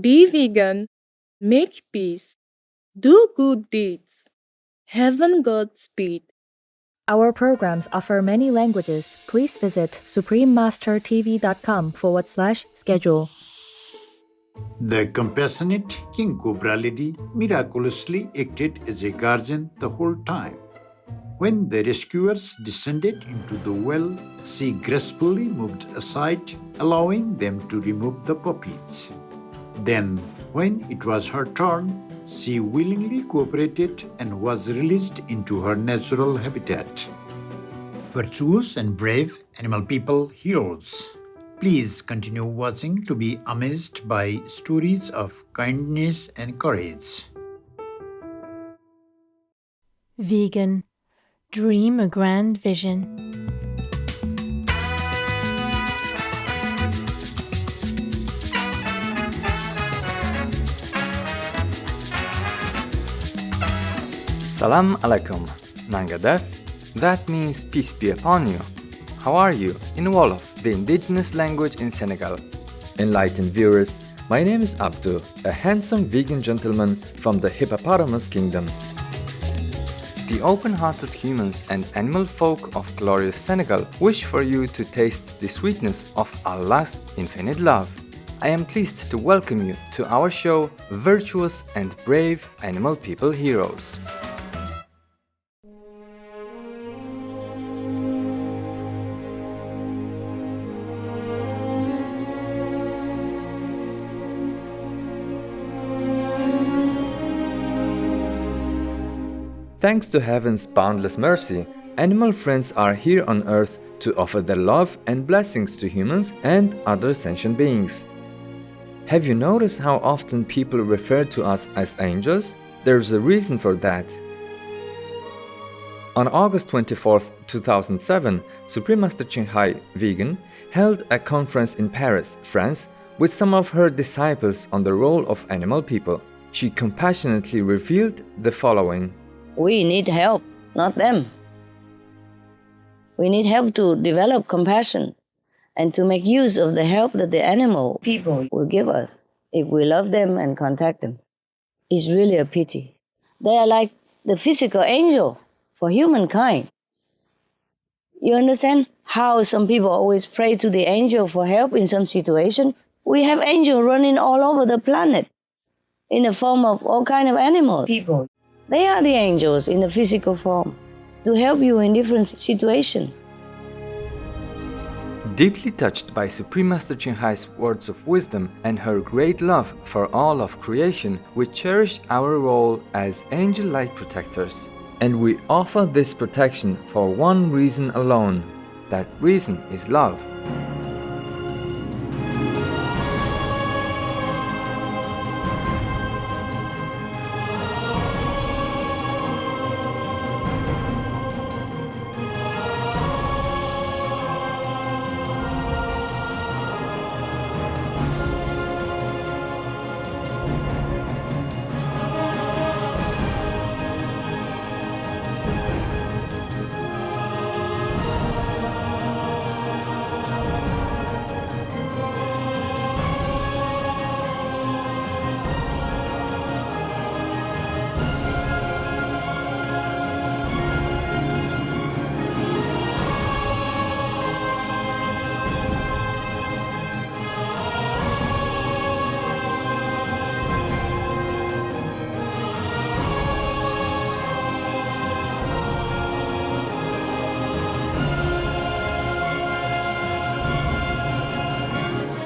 Be vegan, make peace, do good deeds. Heaven Godspeed. Our programs offer many languages. Please visit suprememastertv.com/schedule. The compassionate King Cobra Lady miraculously acted as a guardian the whole time. When the rescuers descended into the well, she gracefully moved aside, allowing them to remove the puppies. Then, when it was her turn, she willingly cooperated and was released into her natural habitat. Virtuous and brave animal people heroes. Please continue watching to be amazed by stories of kindness and courage. Vegan. Dream a grand vision. Salam alaikum, Nangadef. That means peace be upon you. How are you in Wolof, the indigenous language in Senegal? Enlightened viewers, my name is Abdu, a handsome vegan gentleman from the hippopotamus kingdom. The open-hearted humans and animal folk of glorious Senegal wish for you to taste the sweetness of Allah's infinite love. I am pleased to welcome you to our show, Virtuous and Brave Animal People Heroes. Thanks to heaven's boundless mercy, animal friends are here on earth to offer their love and blessings to humans and other sentient beings. Have you noticed how often people refer to us as angels? There's a reason for that. On August 24, 2007, Supreme Master Ching Hai Vegan held a conference in Paris, France, with some of her disciples on the role of animal people. She compassionately revealed the following. We need help, not them. We need help to develop compassion and to make use of the help that the animal people will give us if we love them and contact them. It's really a pity. They are like the physical angels for humankind. You understand how some people always pray to the angel for help in some situations? We have angels running all over the planet in the form of all kinds of animals. People. They are the angels in the physical form to help you in different situations. Deeply touched by Supreme Master Ching Hai's words of wisdom and her great love for all of creation, we cherish our role as angel-like protectors. And we offer this protection for one reason alone. That reason is love.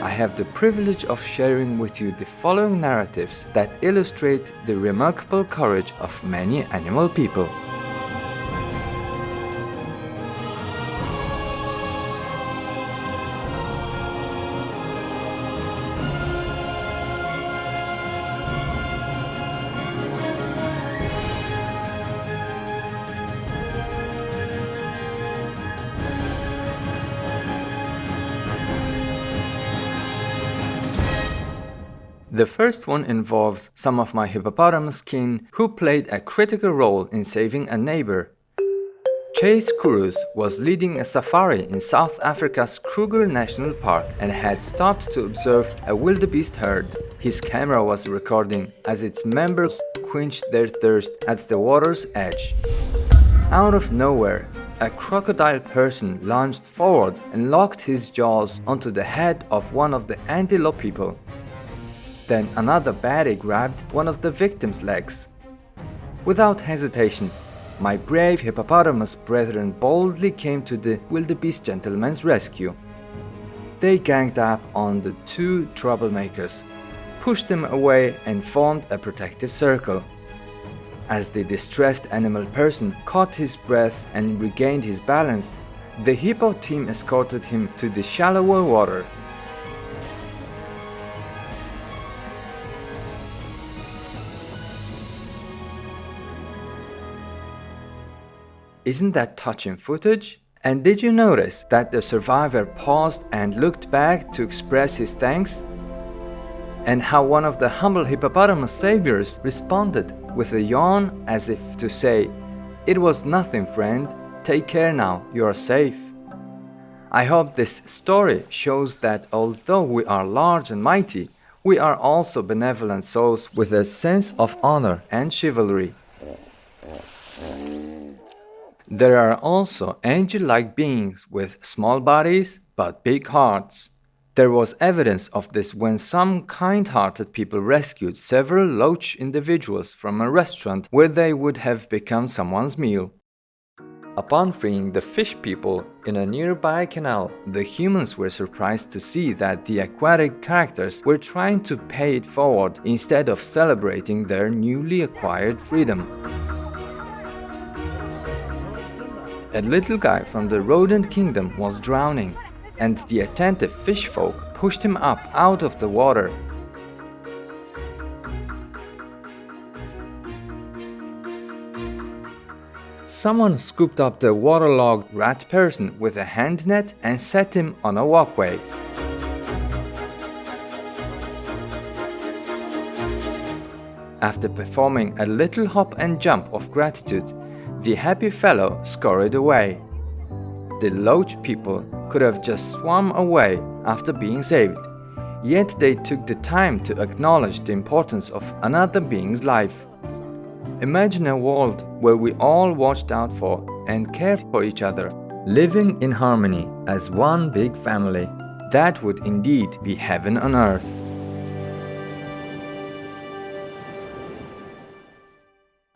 I have the privilege of sharing with you the following narratives that illustrate the remarkable courage of many animal people. The first one involves some of my hippopotamus kin who played a critical role in saving a neighbor. Chase Kurus was leading a safari in South Africa's Kruger National Park and had stopped to observe a wildebeest herd. His camera was recording as its members quenched their thirst at the water's edge. Out of nowhere, a crocodile person lunged forward and locked his jaws onto the head of one of the antelope people. Then another baddie grabbed one of the victim's legs. Without hesitation, my brave hippopotamus brethren boldly came to the wildebeest gentleman's rescue. They ganged up on the two troublemakers, pushed them away and formed a protective circle. As the distressed animal person caught his breath and regained his balance, the hippo team escorted him to the shallower water. Isn't that touching footage? And did you notice that the survivor paused and looked back to express his thanks? And how one of the humble hippopotamus saviors responded with a yawn as if to say, "It was nothing, friend. Take care now, you are safe." I hope this story shows that although we are large and mighty, we are also benevolent souls with a sense of honor and chivalry. There are also angel-like beings with small bodies but big hearts. There was evidence of this when some kind-hearted people rescued several loach individuals from a restaurant where they would have become someone's meal. Upon freeing the fish people in a nearby canal, the humans were surprised to see that the aquatic characters were trying to pay it forward instead of celebrating their newly acquired freedom. A little guy from the rodent kingdom was drowning, and the attentive fish folk pushed him up out of the water. Someone scooped up the waterlogged rat person with a hand net and set him on a walkway. After performing a little hop and jump of gratitude, the happy fellow scurried away. The loach people could have just swum away after being saved, yet they took the time to acknowledge the importance of another being's life. Imagine a world where we all watched out for and cared for each other, living in harmony as one big family. That would indeed be heaven on earth.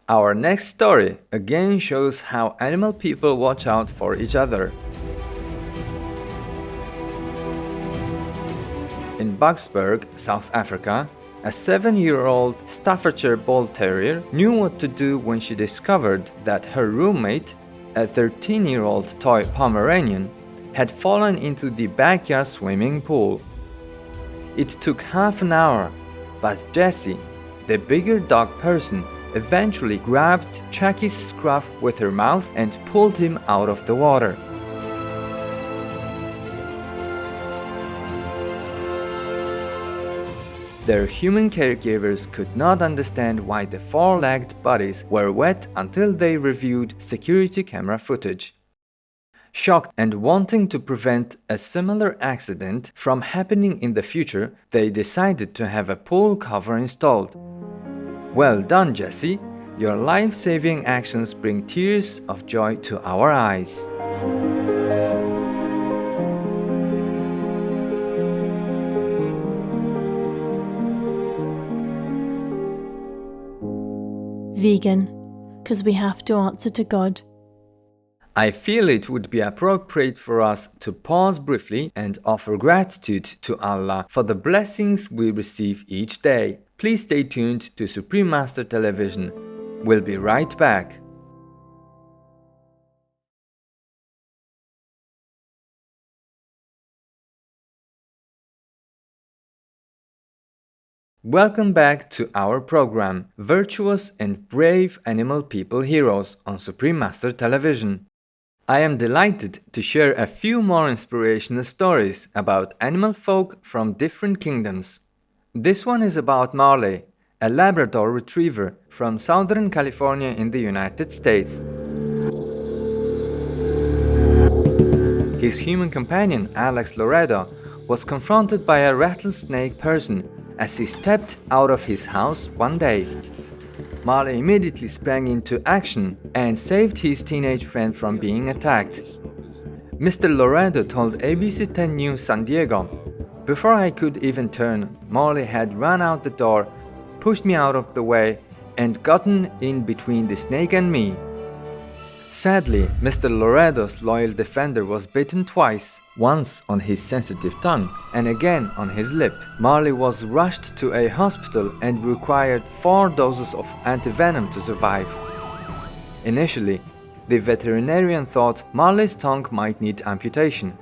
Our next story again shows how animal people watch out for each other. In Bucksburg, South Africa, a 7-year-old Staffordshire Bull Terrier knew what to do when she discovered that her roommate, a 13-year-old toy Pomeranian, had fallen into the backyard swimming pool. It took half an hour, but Jessie, the bigger dog person, eventually grabbed Chucky's scruff with her mouth and pulled him out of the water. Their human caregivers could not understand why the four-legged buddies were wet until they reviewed security camera footage. Shocked and wanting to prevent a similar accident from happening in the future, they decided to have a pool cover installed. Well done, Jessie. Your life-saving actions bring tears of joy to our eyes. Vegan, because we have to answer to God. I feel it would be appropriate for us to pause briefly and offer gratitude to Allah for the blessings we receive each day. Please stay tuned to Supreme Master Television. We'll be right back. Welcome back to our program, Virtuous and Brave Animal People Heroes on Supreme Master Television. I am delighted to share a few more inspirational stories about animal folk from different kingdoms. This one is about Marley, a Labrador retriever from Southern California in the United States. His human companion, Alex Loredo, was confronted by a rattlesnake person as he stepped out of his house one day. Marley immediately sprang into action and saved his teenage friend from being attacked. Mr. Loredo told ABC 10 News San Diego, "Before I could even turn, Marley had run out the door, pushed me out of the way, and gotten in between the snake and me." Sadly, Mr. Loredo's loyal defender was bitten twice, once on his sensitive tongue and again on his lip. Marley was rushed to a hospital and required 4 doses of antivenom to survive. Initially, the veterinarian thought Marley's tongue might need amputation,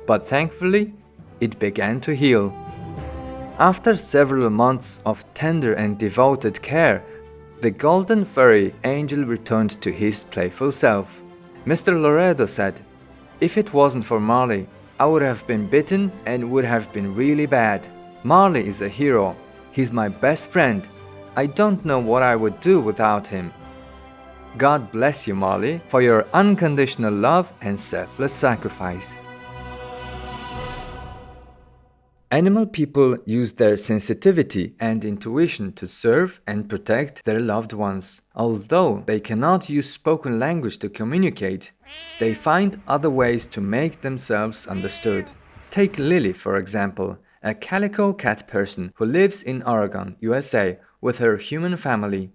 but thankfully, it began to heal. After several months of tender and devoted care, the golden furry angel returned to his playful self. Mr. Loredo said, "If it wasn't for Marley, I would have been bitten and would have been really bad. Marley is a hero. He's my best friend. I don't know what I would do without him." God bless you, Marley, for your unconditional love and selfless sacrifice. Animal people use their sensitivity and intuition to serve and protect their loved ones. Although they cannot use spoken language to communicate, they find other ways to make themselves understood. Take Lily, for example, a calico cat person who lives in Oregon, USA, with her human family.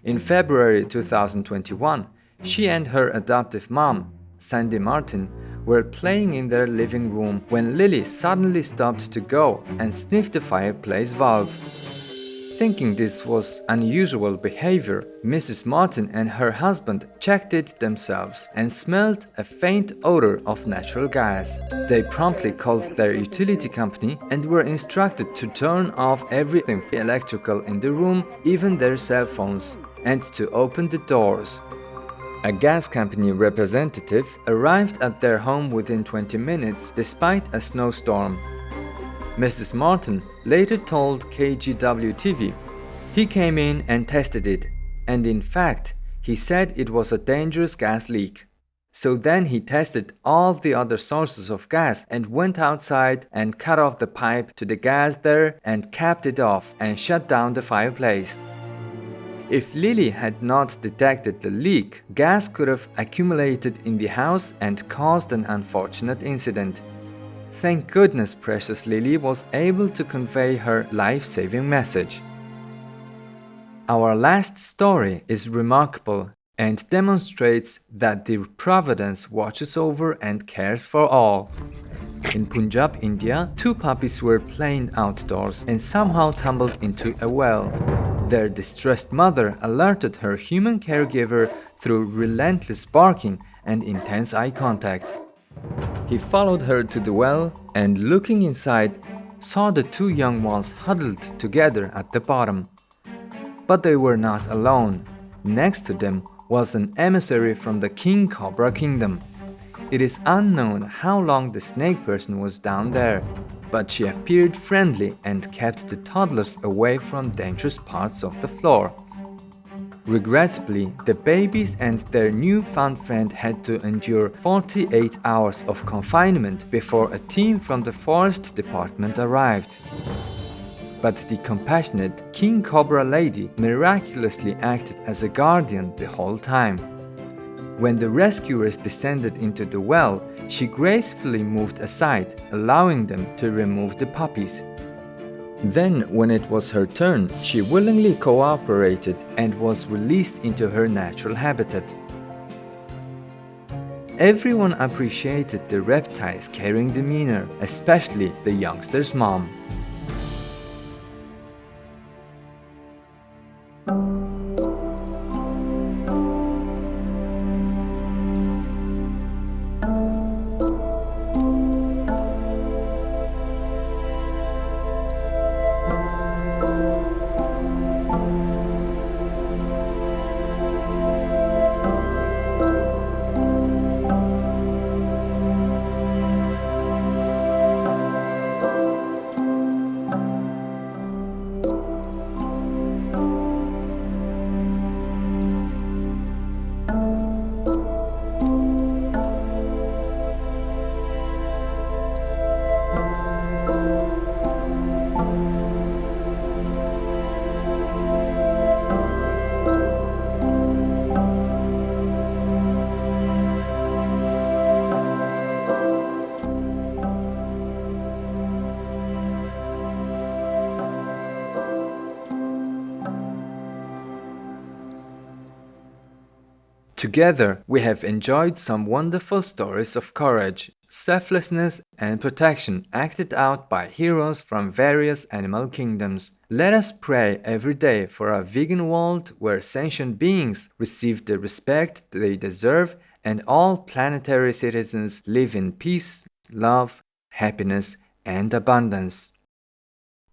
In February 2021, she and her adoptive mom, Sandy Martin, were playing in their living room when Lily suddenly stopped to go and sniff the fireplace valve. Thinking this was unusual behavior, Mrs. Martin and her husband checked it themselves and smelled a faint odor of natural gas. They promptly called their utility company and were instructed to turn off everything electrical in the room, even their cell phones, and to open the doors. A gas company representative arrived at their home within 20 minutes despite a snowstorm. Mrs. Martin later told KGW-TV, "He came in and tested it, and in fact, he said it was a dangerous gas leak. So then he tested all the other sources of gas and went outside and cut off the pipe to the gas there and capped it off and shut down the fireplace." If Lily had not detected the leak, gas could have accumulated in the house and caused an unfortunate incident. Thank goodness precious Lily was able to convey her life-saving message. Our last story is remarkable and demonstrates that the Providence watches over and cares for all. In Punjab, India, 2 puppies were playing outdoors and somehow tumbled into a well. Their distressed mother alerted her human caregiver through relentless barking and intense eye contact. He followed her to the well and, looking inside, saw the 2 young ones huddled together at the bottom. But they were not alone. Next to them was an emissary from the King Cobra Kingdom. It is unknown how long the snake person was down there, but she appeared friendly and kept the toddlers away from dangerous parts of the floor. Regrettably, the babies and their newfound friend had to endure 48 hours of confinement before a team from the forest department arrived. But the compassionate King Cobra lady miraculously acted as a guardian the whole time. When the rescuers descended into the well, she gracefully moved aside, allowing them to remove the puppies. Then, when it was her turn, she willingly cooperated and was released into her natural habitat. Everyone appreciated the reptile's caring demeanor, especially the youngster's mom. Together, we have enjoyed some wonderful stories of courage, selflessness, and protection acted out by heroes from various animal kingdoms. Let us pray every day for a vegan world where sentient beings receive the respect they deserve and all planetary citizens live in peace, love, happiness, and abundance.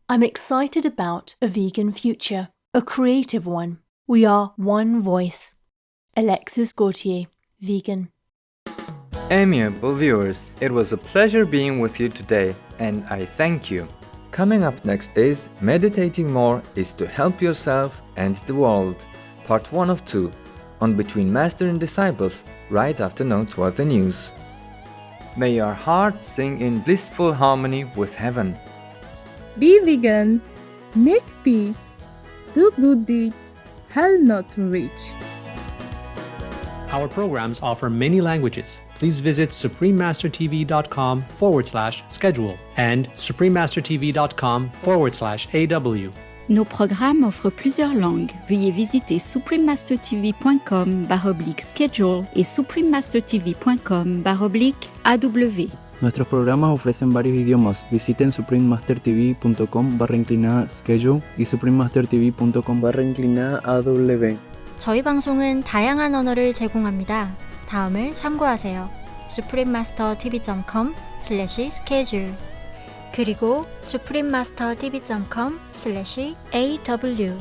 I'm excited about a vegan future, a creative one. We are one voice. Alexis Gauthier, vegan. Amiable viewers, it was a pleasure being with you today, and I thank you. Coming up next is Meditating More is to Help Yourself and the World, Part 1 of 2, on Between Master and Disciples, right after Noteworthy News. May your heart sing in blissful harmony with heaven. Be vegan, make peace, do good deeds, hell not to reach. Our programs offer many languages. Please visit suprememastertv.com/schedule and suprememastertv.com/AW. Nos programmes offrent plusieurs langues. Veuillez visiter suprememastertv.com/schedule et suprememastertv.com/AW. Nuestros programas ofrecen varios idiomas. Visiten suprememastertv.com/schedule y suprememastertv.com/AW. 저희 방송은 다양한 언어를 제공합니다. 다음을 참고하세요. suprememastertv.com/schedule 그리고 suprememastertv.com/AW